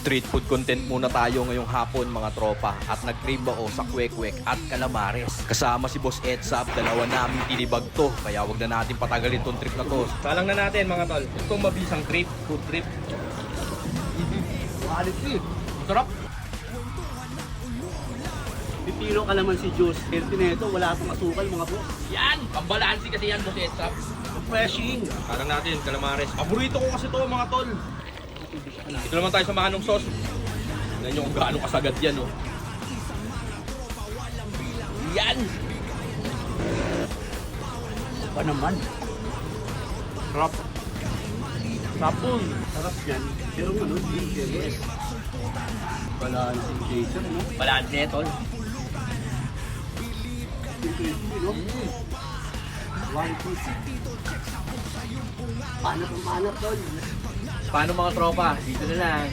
Street food content muna tayo ngayong hapon mga tropa at nag-crave ako sa kwek-kwek at calamares. Kasama si Boss Edsap, dalawa namin tinibag to kaya wag na natin patagalin tong trip na to. Salang na natin mga tol, itong mabisang trip, food trip. Quality. Sarap! Pipilo ka naman si Juice. Healthy na ito, wala itong asukal mga boss. Yan! Pambalansi kasi yan Boss Edsap. Refreshing. Salang natin, calamares. Paborito ko kasi to mga tol. Ito naman tayo sa manong sauce. Tignan nyo kung gaano kasagad yan oh. Yan! Pa naman. Sarap! Sapon. Sarap yan. Pero ano, yes. Wala na si Jason, no? Balansi tol. Crispy, no? One piece. Panat ang panat, tol. Paano mga tropa? Dito na lang.